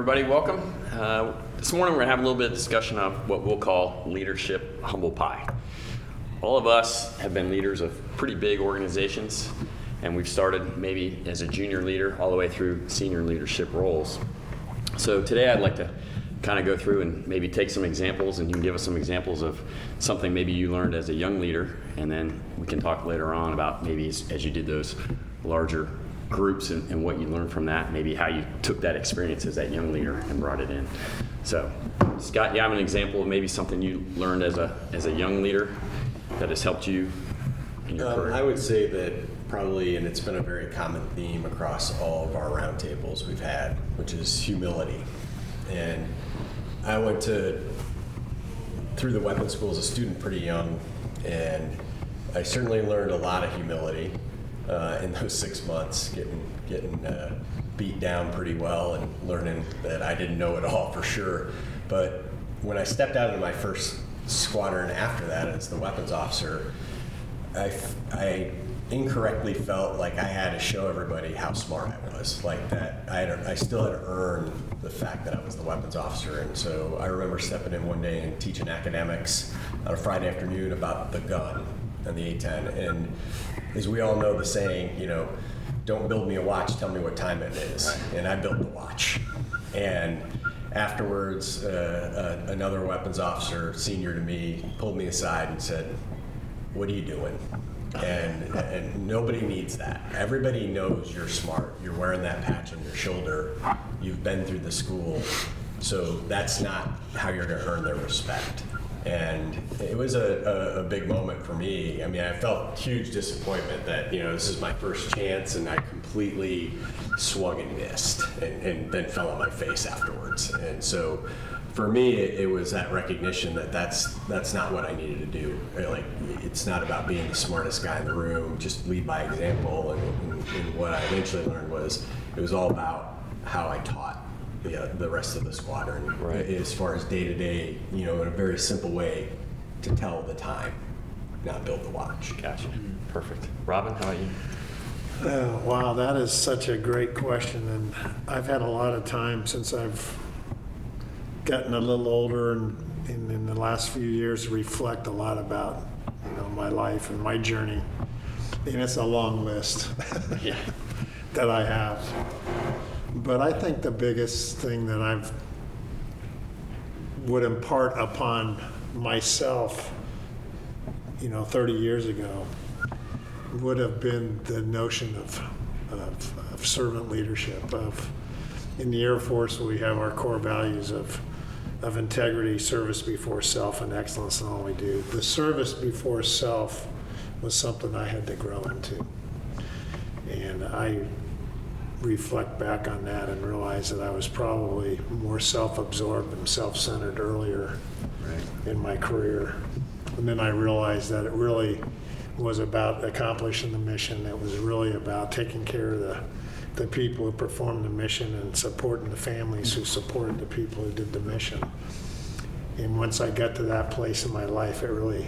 Everybody, welcome. This morning we're going to have a little bit of discussion of what we'll call leadership humble pie. All of us have been leaders of pretty big organizations, and we've started maybe as a junior leader all the way through senior leadership roles. So today I'd like to kind of go through and maybe take some examples, and you can give us some examples of something maybe you learned as a young leader, and then we can talk later on about maybe as you did those larger groups and what you learned from that, maybe how you took that experience as that young leader and brought it in. So, Scott, you have an example of maybe something you learned as a young leader that has helped you in your career? I would say that probably, and it's been a very common theme across all of our roundtables we've had, which is humility. And I went through the weapons school as a student pretty young, and I certainly learned a lot of humility in those 6 months, getting beat down pretty well and learning that I didn't know it all for sure. But when I stepped out into my first squadron after that as the weapons officer, I incorrectly felt like I had to show everybody how smart I was, like that I still had to earn the fact that I was the weapons officer. And so I remember stepping in one day and teaching academics on a Friday afternoon about the gun and the A10. And as we all know the saying, don't build me a watch, tell me what time it is. Right. And I built the watch. And afterwards, another weapons officer, senior to me, pulled me aside and said, "What are you doing?" And nobody needs that. Everybody knows you're smart. You're wearing that patch on your shoulder. You've been through the school. So that's not how you're going to earn their respect. And it was a big moment for me. I mean, I felt huge disappointment that, this is my first chance, and I completely swung and missed and then fell on my face afterwards. And so for me, it was that recognition that that's not what I needed to do. Like, it's not about being the smartest guy in the room, just lead by example. And what I eventually learned was it was all about how I taught the rest of the squadron, right, as far as day to day, in a very simple way to tell the time, not build the watch. Gotcha. Perfect. Robin, how about you? Wow, that is such a great question, and I've had a lot of time since I've gotten a little older and in the last few years reflect a lot about my life and my journey, and it's a long list Yeah. that I have. But I think the biggest thing that I would impart upon myself, 30 years ago, would have been the notion of servant leadership. In the Air Force, we have our core values of integrity, service before self, and excellence in all we do. The service before self was something I had to grow into. And I reflect back on that and realize that I was probably more self-absorbed and self-centered earlier in my career. And then I realized that it really was about accomplishing the mission. It was really about taking care of the people who performed the mission and supporting the families who supported the people who did the mission. And once I got to that place in my life, it really,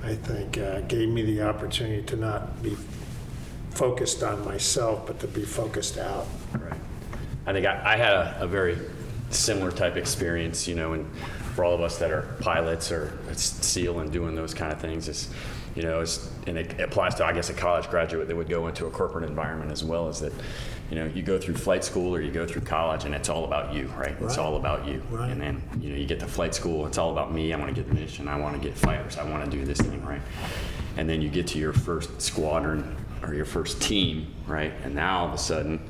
I think, gave me the opportunity to not be focused on myself, but to be focused out. Right. I think I had a very similar type experience, and for all of us that are pilots or at SEAL and doing those kind of things, and it applies to, I guess, a college graduate that would go into a corporate environment as well, as that, you go through flight school or you go through college and it's all about you, right? It's all about you. Right. And then, you get to flight school, it's all about me. I want to get the mission. I want to get fighters. I want to do this thing, right? And then you get to your first squadron or your first team, right? And now all of a sudden,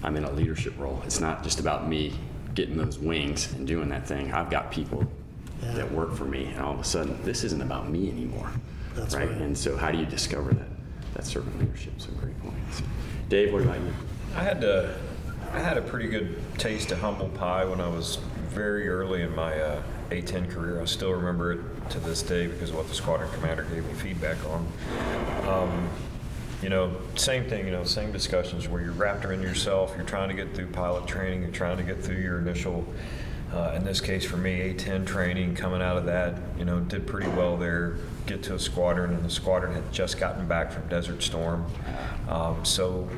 I'm in a leadership role. It's not just about me getting those wings and doing that thing. I've got people that work for me, and all of a sudden, this isn't about me anymore. That's right? And so how do you discover that servant leadership? So great point. So, Dave, what about you? I had a pretty good taste of humble pie when I was very early in my A10 career. I still remember it to this day because of what the squadron commander gave me feedback on. Same thing, same discussions where you're wrapped around yourself, you're trying to get through pilot training, you're trying to get through your initial, in this case for me, A10 training, coming out of that, did pretty well there, get to a squadron, and the squadron had just gotten back from Desert Storm. So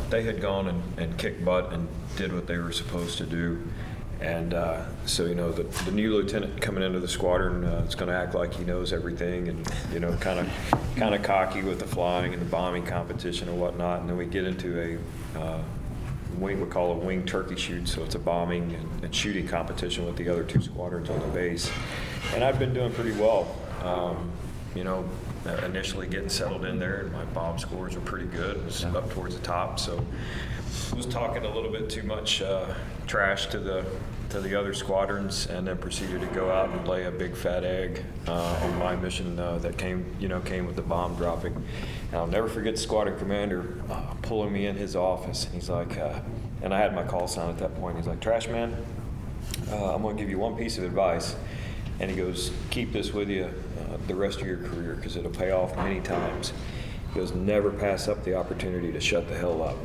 they had gone and kicked butt and did what they were supposed to do. And so, the new lieutenant coming into the squadron is going to act like he knows everything, and kind of cocky with the flying and the bombing competition and whatnot. And then we get into a we call a wing turkey shoot, so it's a bombing and shooting competition with the other 2 squadrons on the base. And I've been doing pretty well. Initially getting settled in there, and my bomb scores were pretty good. It was up towards the top, so I was talking a little bit too much trash to the other squadrons, and then proceeded to go out and lay a big fat egg on my mission that came with the bomb dropping. And I'll never forget the squadron commander pulling me in his office, and he's like, and I had my call sign at that point. He's like, "Trashman, I'm going to give you one piece of advice," and he goes, "Keep this with you the rest of your career, because it'll pay off many times." He goes, "Never pass up the opportunity to shut the hell up."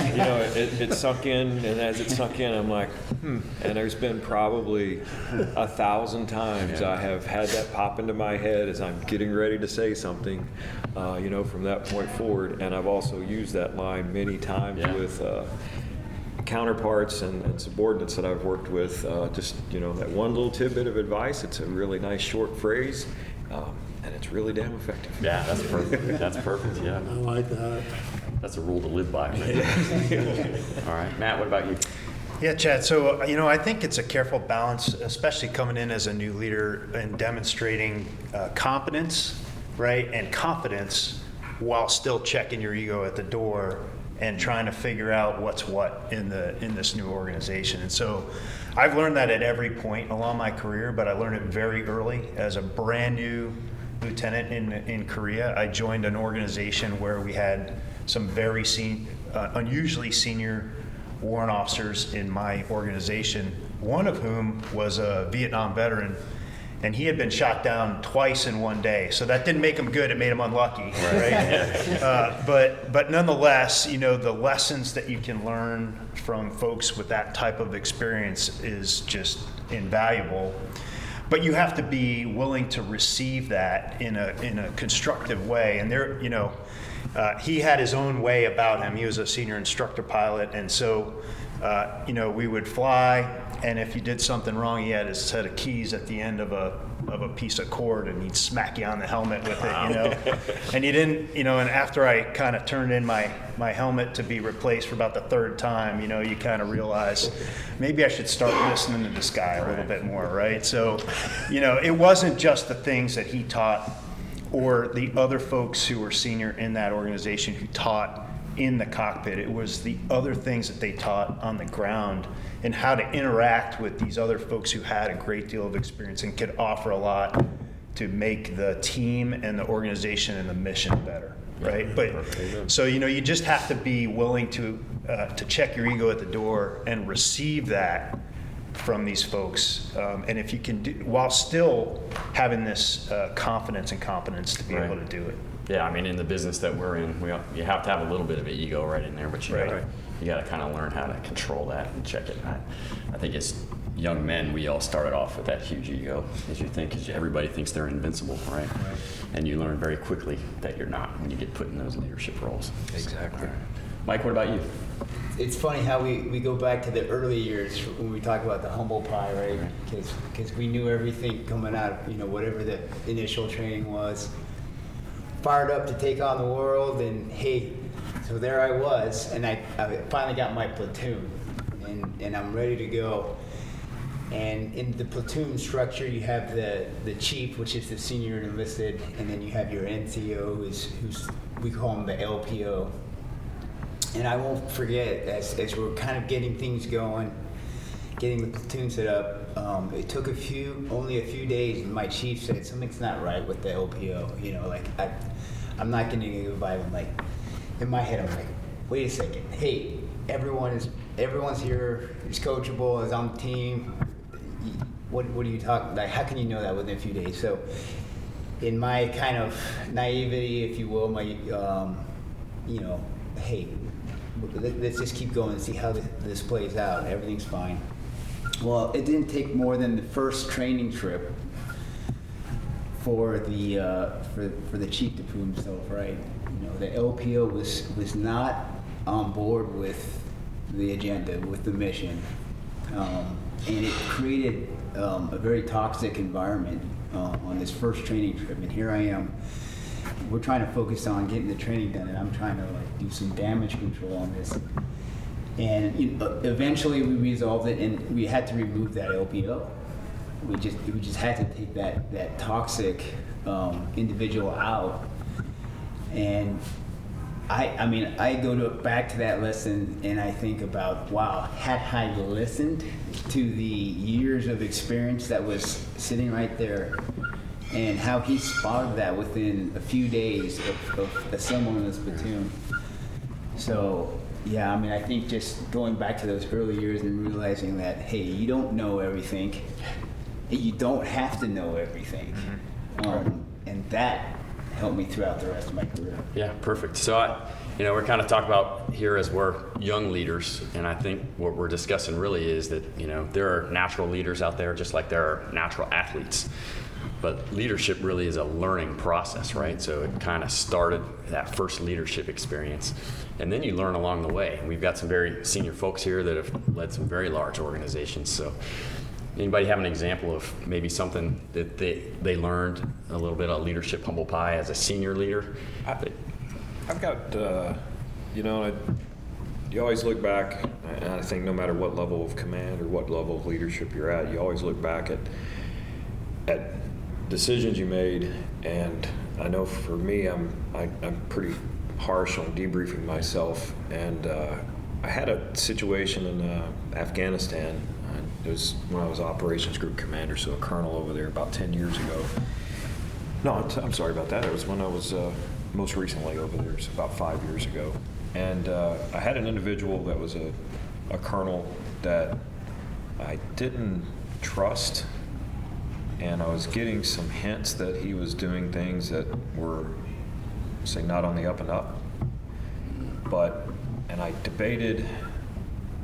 And, it sunk in, and as it sunk in, I'm like, And there's been probably 1,000 times I have had that pop into my head as I'm getting ready to say something, from that point forward. And I've also used that line many times with counterparts and subordinates that I've worked with. That one little tidbit of advice. It's a really nice short phrase. And it's really damn effective. Yeah, that's perfect. That's perfect, yeah. I like that. That's a rule to live by. Right? All right, Matt, what about you? Yeah, Chad. So, I think it's a careful balance, especially coming in as a new leader and demonstrating competence, right, and confidence while still checking your ego at the door and trying to figure out what's what in this new organization. And so I've learned that at every point along my career, but I learned it very early. As a brand new lieutenant in Korea, I joined an organization where we had some very unusually senior warrant officers in my organization, one of whom was a Vietnam veteran, and he had been shot down twice in one day. So that didn't make him good, it made him unlucky, right? But nonetheless, the lessons that you can learn from folks with that type of experience is just invaluable. But you have to be willing to receive that in a constructive way. And there, he had his own way about him. He was a senior instructor pilot, and so we would fly, and if you did something wrong, he had his set of keys at the end of a piece of cord, and he'd smack you on the helmet with it, And you didn't, and after I kind of turned in my helmet to be replaced for about the 3rd time, you kind of realize maybe I should start listening to this guy a little bit more, right? So, it wasn't just the things that he taught or the other folks who were senior in that organization who taught in the cockpit. It was the other things that they taught on the ground and how to interact with these other folks who had a great deal of experience and could offer a lot to make the team and the organization and the mission better, right? But so you just have to be willing to check your ego at the door and receive that from these folks, and if you can do, while still having this confidence and competence to be able to do it. Yeah, I mean, in the business that we're in, you have to have a little bit of an ego right in there, but you got to kind of learn how to control that and check it. I think as young men, we all started off with that huge ego, because everybody thinks they're invincible, right? And you learn very quickly that you're not when you get put in those leadership roles. Exactly. Right. Mike, what about you? It's funny how we go back to the early years when we talk about the humble pie, right? Because we knew everything coming out of, whatever the initial training was. Fired up to take on the world, and hey, so there I was, and I finally got my platoon, and I'm ready to go. And in the platoon structure, you have the chief, which is the senior enlisted, and then you have your NCO, who's we call him the LPO. And I won't forget, as we're kind of getting things going, getting the platoon set up, it took only a few days, and my chief said something's not right with the LPO. I'm not going to go by him. Like, in my head, I'm like, wait a second. Hey, everyone's here. He's coachable. He's on the team. What are you talking? Like, how can you know that within a few days? So, in my kind of naivety, if you will, my hey, let's just keep going and see how this plays out. Everything's fine. Well, it didn't take more than the first training trip for the chief to prove himself right. The LPO was not on board with the agenda, with the mission. And it created a very toxic environment on this first training trip. And here I am, we're trying to focus on getting the training done, and I'm trying to like do some damage control on this. And eventually we resolved it, and we had to remove that LPO. We just had to take that toxic individual out. And I go back to that lesson, and I think about, wow, had I listened to the years of experience that was sitting right there, and how he spotted that within a few days of assembling this platoon. So, yeah, I think just going back to those early years and realizing that, hey, you don't know everything. You don't have to know everything. And that helped me throughout the rest of my career. Yeah, perfect. So, we're kind of talking about here as we're young leaders, and I think what we're discussing really is that, there are natural leaders out there just like there are natural athletes. But leadership really is a learning process, right? So it kind of started that first leadership experience, and then you learn along the way. We've got some very senior folks here that have led some very large organizations. So anybody have an example of maybe something that they learned a little bit of leadership humble pie as a senior leader? I've got, you always look back, and I think no matter what level of command or what level of leadership you're at, you always look back at decisions you made. And I know for me, I'm pretty harsh on debriefing myself. And I had a situation in Afghanistan. It was when I was operations group commander, so a colonel over there about 10 years ago. No, I'm sorry about that. It was when I was most recently over there, so about 5 years ago. And I had an individual that was a colonel that I didn't trust, and I was getting some hints that he was doing things that were, say, not on the up and up. And I debated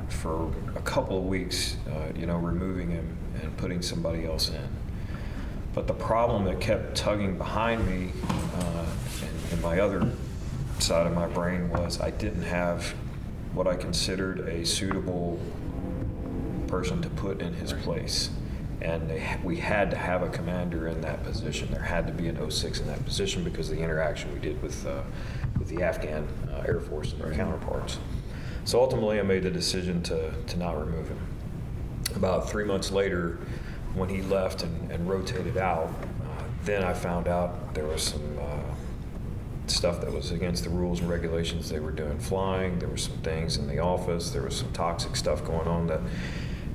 for a couple of weeks, removing him and putting somebody else in. But the problem that kept tugging behind me in my other side of my brain was I didn't have what I considered a suitable person to put in his place. And we had to have a commander in that position. There had to be an 06 in that position because of the interaction we did with the Afghan Air Force and their counterparts. So ultimately, I made the decision to not remove him. About 3 months later, when he left and rotated out, then I found out there was some stuff that was against the rules and regulations they were doing flying. There were some things in the office. There was some toxic stuff going on that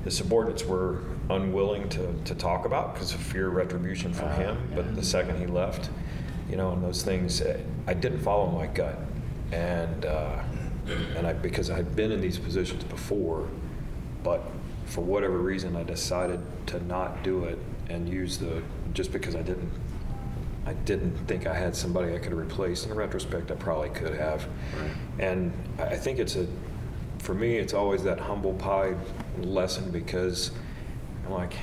his subordinates were unwilling to talk about because of fear of retribution from him. But the second he left, and those things, I didn't follow my gut. And because I had been in these positions before, but for whatever reason, I decided to not do it and use just because I didn't think I had somebody I could replace. In retrospect, I probably could have. Right. And I think for me, it's always that humble pie lesson, because I'm like,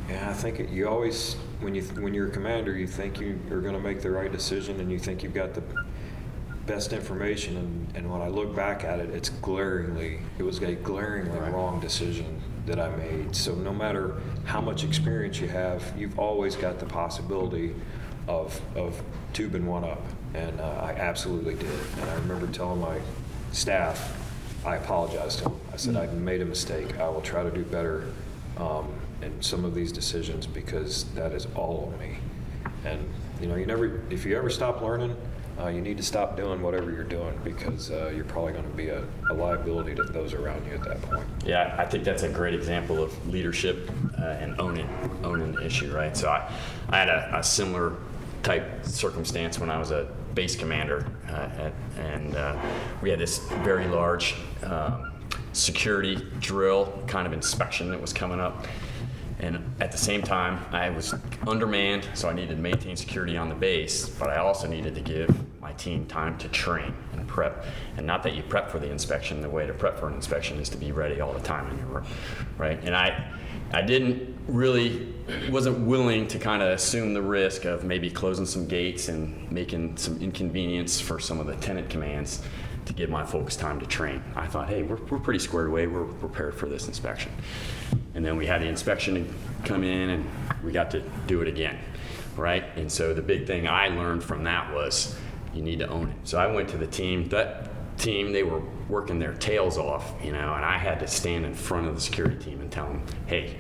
I think you always, when you're a commander, you think you're going to make the right decision and you think you've got the best information, and when I look back at it, it was a glaringly wrong decision that I made. So no matter how much experience you have, you've always got the possibility of tubing one up, and I absolutely did. And I remember telling my staff, I apologized to them. I said, I made a mistake. I will try to do better in some of these decisions, because that is all on me. And if you ever stop learning, you need to stop doing whatever you're doing, because you're probably going to be a liability to those around you at that point. Yeah, I think that's a great example of leadership and owning the issue, right? So I had a similar type circumstance when I was a base commander, and we had this very large security drill kind of inspection that was coming up. And at the same time, I was undermanned, so I needed to maintain security on the base, but I also needed to give my team time to train and prep. And not that you prep for the inspection, the way to prep for an inspection is to be ready all the time in your room, right? And I wasn't willing to kind of assume the risk of maybe closing some gates and making some inconvenience for some of the tenant commands to give my folks time to train. I thought, hey, we're pretty squared away. We're prepared for this inspection. And then we had the inspection come in, and we got to do it again, right? And so the big thing I learned from that was you need to own it. So I went to the team. That team, they were working their tails off, and I had to stand in front of the security team and tell them, hey,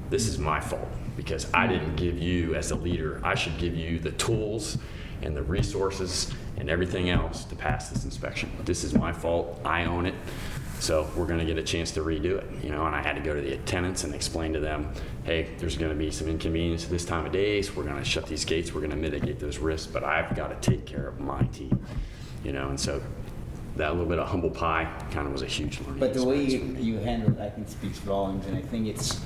this is my fault because I didn't give you, as a leader, I should give you the tools and the resources and everything else to pass this inspection. This is my fault. I own it. So we're going to get a chance to redo it, and I had to go to the tenants and explain to them, hey, there's going to be some inconvenience this time of day, so we're going to shut these gates, we're going to mitigate those risks, but I've got to take care of my team, and so that little bit of humble pie kind of was a huge learning But the way experience. you handle it, I think, speaks volumes, and I think it's,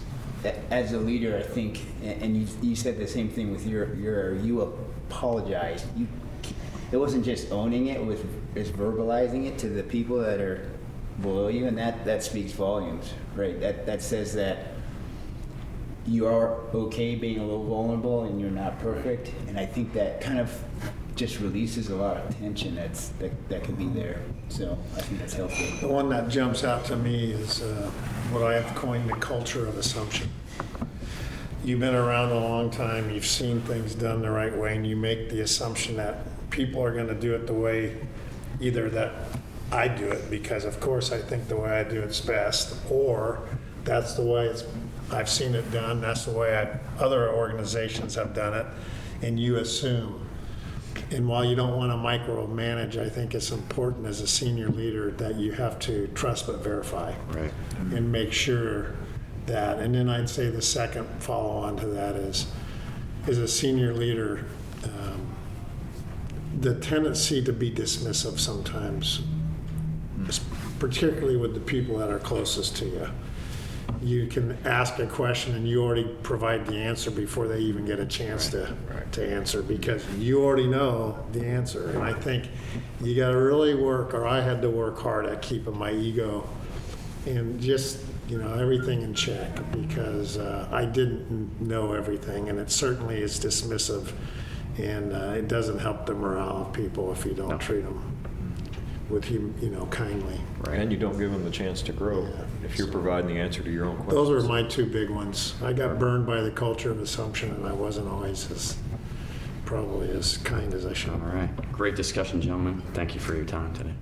as a leader, I think, and you said the same thing with you apologized. It wasn't just owning it, it was verbalizing it to the people that are below you, and that speaks volumes, right? That says that you are okay being a little vulnerable and you're not perfect, and I think that kind of just releases a lot of tension that could be there. So I think that's healthy. The one that jumps out to me is what I have coined the culture of assumption. You've been around a long time, you've seen things done the right way, and you make the assumption that people are going to do it the way either that I do it because, of course, I think the way I do it's best, or that's the way I've seen it done, that's the way other organizations have done it, and you assume. And while you don't want to micromanage, I think it's important as a senior leader that you have to trust but verify. Right. And make sure that, and then I'd say the second follow-on to that is a senior leader, the tendency to be dismissive sometimes, particularly with the people that are closest to you. You can ask a question and you already provide the answer before they even get a chance to answer because you already know the answer. And I think you got to really work, or I had to work hard at keeping my ego and just, everything in check because I didn't know everything, and it certainly is dismissive, and it doesn't help the morale of people if you don't treat them with kindly. Right. And you don't give them the chance to grow if you're providing the answer to your own questions. Those are my two big ones. I got burned by the culture of assumption, and I wasn't always probably as kind as I should. All right. Great discussion, gentlemen. Thank you for your time today.